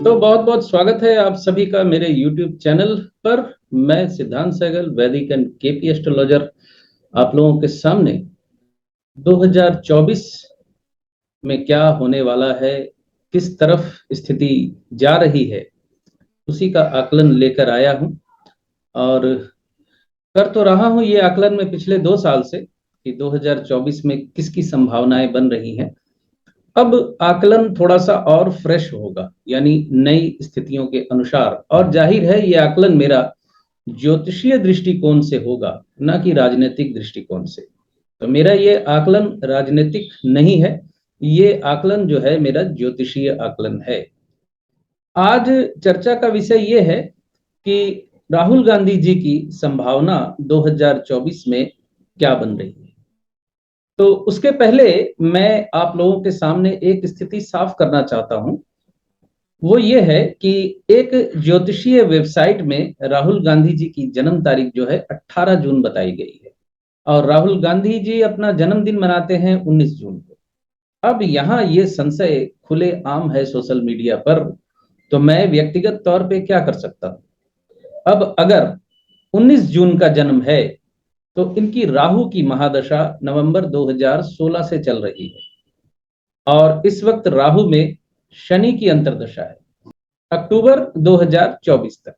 तो बहुत बहुत स्वागत है आप सभी का मेरे YouTube चैनल पर। मैं सिद्धांत सहगल, वैदिक एंड केपी एस्ट्रोलॉजर, आप लोगों के सामने 2024 में क्या होने वाला है, किस तरफ स्थिति जा रही है, उसी का आकलन लेकर आया हूं। और कर तो रहा हूं ये आकलन में पिछले 2 साल से कि 2024 में किसकी संभावनाएं बन रही हैं। अब आकलन थोड़ा सा और फ्रेश होगा, यानी नई स्थितियों के अनुसार। और जाहिर है ये आकलन मेरा ज्योतिषीय दृष्टिकोण से होगा, ना कि राजनीतिक दृष्टिकोण से। तो मेरा ये आकलन राजनीतिक नहीं है, ये आकलन जो है मेरा ज्योतिषीय आकलन है। आज चर्चा का विषय ये है कि राहुल गांधी जी की संभावना 2024 में क्या बन रही है। तो उसके पहले मैं आप लोगों के सामने एक स्थिति साफ करना चाहता हूं। वो ये है कि एक ज्योतिषीय वेबसाइट में राहुल गांधी जी की जन्म तारीख जो है 18 जून बताई गई है, और राहुल गांधी जी अपना जन्मदिन मनाते हैं 19 जून को। अब यहाँ ये संशय खुले आम है सोशल मीडिया पर, तो मैं व्यक्तिगत तौर पे क्या कर सकता हूँ। अब अगर 19 जून का जन्म है तो इनकी राहु की महादशा नवंबर 2016 से चल रही है, और इस वक्त राहु में शनि की अंतर्दशा है अक्टूबर 2024 तक।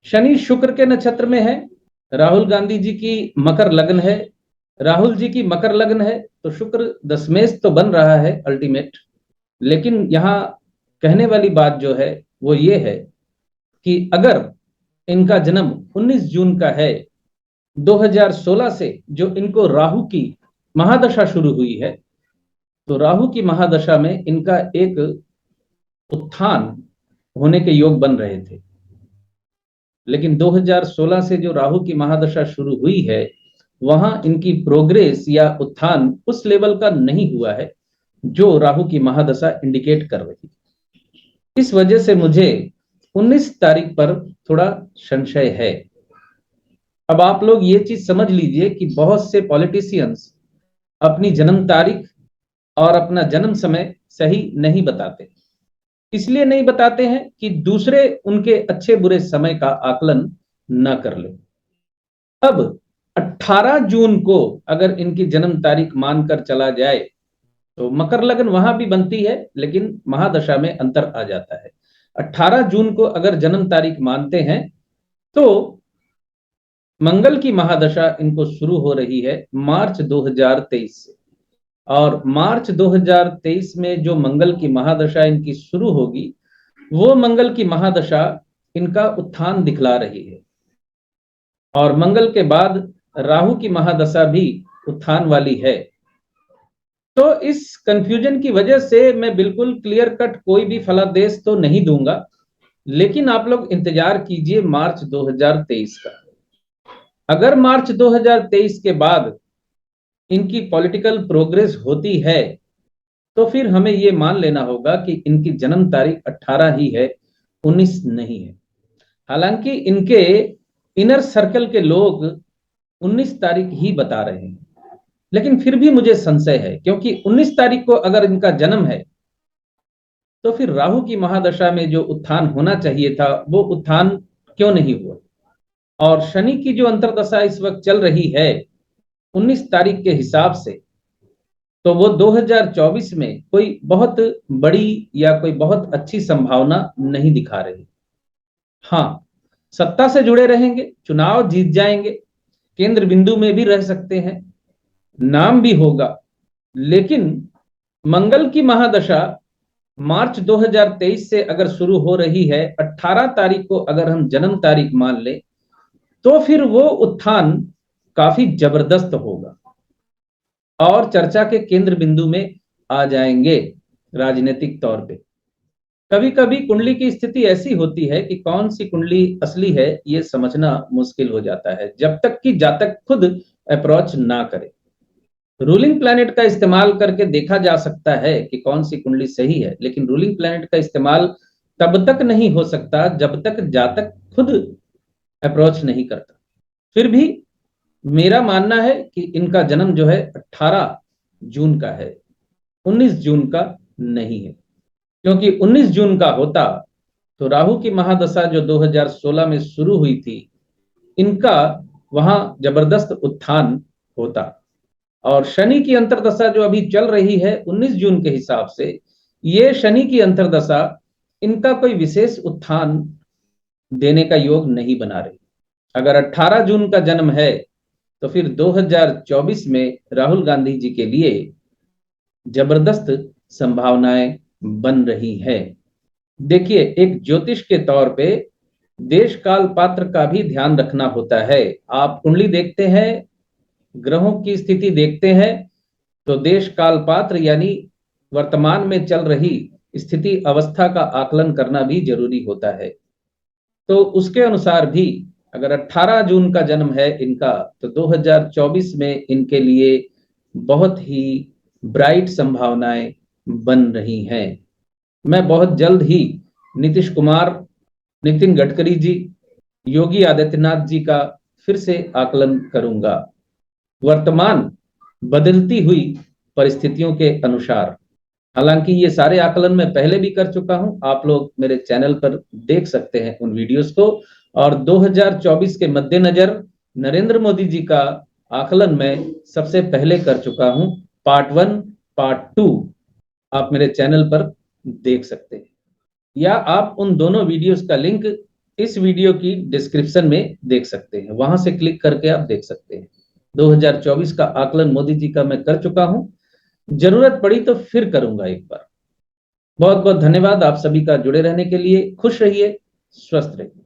शनि शुक्र के नक्षत्र में है, राहुल गांधी जी की मकर लग्न है। राहुल जी की मकर लग्न है तो शुक्र दशमेश तो बन रहा है अल्टीमेट। लेकिन यहाँ कहने वाली बात जो है वो ये है कि अगर इनका जन्म 19 जून का है 2016 से, जो इनको राहु की महादशा शुरू हुई है, तो राहु की महादशा में इनका एक उत्थान होने के योग बन रहे थे। लेकिन 2016 से जो राहु की महादशा शुरू हुई है, वहां इनकी प्रोग्रेस या उत्थान उस लेवल का नहीं हुआ है जो राहु की महादशा इंडिकेट कर रही है। इस वजह से मुझे 19 तारीख पर थोड़ा संशय है। अब आप लोग ये चीज समझ लीजिए कि बहुत से पॉलिटिशियंस अपनी जन्म तारीख और अपना जन्म समय सही नहीं बताते। इसलिए नहीं बताते हैं कि दूसरे उनके अच्छे बुरे समय का आकलन न कर ले। अब 18 जून को अगर इनकी जन्म तारीख मानकर चला जाए तो मकर लग्न वहां भी बनती है, लेकिन महादशा में अंतर आ जाता है। 18 जून को अगर जन्म तारीख मानते हैं तो मंगल की महादशा इनको शुरू हो रही है मार्च 2023 से, और मार्च 2023 में जो मंगल की महादशा इनकी शुरू होगी, वो मंगल की महादशा इनका उत्थान दिखला रही है। और मंगल के बाद राहु की महादशा भी उत्थान वाली है। तो इस कंफ्यूजन की वजह से मैं बिल्कुल क्लियर कट कोई भी फलादेश तो नहीं दूंगा, लेकिन आप लोग इंतजार कीजिए मार्च 2023 का। अगर मार्च 2023 के बाद इनकी पॉलिटिकल प्रोग्रेस होती है तो फिर हमें ये मान लेना होगा कि इनकी जन्म तारीख 18 ही है, 19 नहीं है। हालांकि इनके इनर सर्कल के लोग 19 तारीख ही बता रहे हैं, लेकिन फिर भी मुझे संशय है, क्योंकि 19 तारीख को अगर इनका जन्म है तो फिर राहु की महादशा में जो उत्थान होना चाहिए था वो उत्थान क्यों नहीं हुआ। और शनि की जो अंतर्दशा इस वक्त चल रही है 19 तारीख के हिसाब से, तो वो 2024 में कोई बहुत बड़ी या कोई बहुत अच्छी संभावना नहीं दिखा रही। हाँ, सत्ता से जुड़े रहेंगे, चुनाव जीत जाएंगे, केंद्र बिंदु में भी रह सकते हैं, नाम भी होगा। लेकिन मंगल की महादशा मार्च 2023 से अगर शुरू हो रही है, 18 तारीख को अगर हम जन्म तारीख मान ले, तो फिर वो उत्थान काफी जबरदस्त होगा और चर्चा के केंद्र बिंदु में आ जाएंगे राजनीतिक तौर पे। कभी कभी कुंडली की स्थिति ऐसी होती है कि कौन सी कुंडली असली है ये समझना मुश्किल हो जाता है, जब तक कि जातक खुद अप्रोच ना करे। रूलिंग प्लैनेट का इस्तेमाल करके देखा जा सकता है कि कौन सी कुंडली सही है, लेकिन रूलिंग प्लैनेट का इस्तेमाल तब तक नहीं हो सकता जब तक जातक खुद अप्रोच नहीं करता। फिर भी मेरा मानना है कि इनका जन्म जो है 18 जून का है, 19 जून का नहीं है। क्योंकि 19 जून का होता तो राहु की महादशा जो 2016 में शुरू हुई थी, इनका वहां जबरदस्त उत्थान होता। और शनि की अंतर्दशा जो अभी चल रही है 19 जून के हिसाब से, ये शनि की अंतर्दशा इनका कोई विशेष उत्थान देने का योग नहीं बना रही। अगर 18 जून का जन्म है तो फिर 2024 में राहुल गांधी जी के लिए जबरदस्त संभावनाएं बन रही है। देखिए, एक ज्योतिष के तौर पे देश काल पात्र का भी ध्यान रखना होता है। आप कुंडली देखते हैं, ग्रहों की स्थिति देखते हैं, तो देश काल पात्र यानी वर्तमान में चल रही स्थिति अवस्था का आकलन करना भी जरूरी होता है। तो उसके अनुसार भी अगर 18 जून का जन्म है इनका, तो 2024 में इनके लिए बहुत ही ब्राइट संभावनाएं बन रही हैं। मैं बहुत जल्द ही नीतीश कुमार, नितिन गडकरी जी, योगी आदित्यनाथ जी का फिर से आकलन करूंगा, वर्तमान बदलती हुई परिस्थितियों के अनुसार। हालांकि ये सारे आकलन मैं पहले भी कर चुका हूं, आप लोग मेरे चैनल पर देख सकते हैं उन वीडियोस को। और 2024 के मद्देनजर नरेंद्र मोदी जी का आकलन मैं सबसे पहले कर चुका हूं, पार्ट 1, पार्ट 2 आप मेरे चैनल पर देख सकते हैं, या आप उन दोनों वीडियोस का लिंक इस वीडियो की डिस्क्रिप्शन में देख सकते हैं, वहां से क्लिक करके आप देख सकते हैं। 2024 का आकलन मोदी जी का मैं कर चुका हूं, जरूरत पड़ी तो फिर करूंगा एक बार। बहुत बहुत धन्यवाद आप सभी का जुड़े रहने के लिए। खुश रहिए, स्वस्थ रहिए।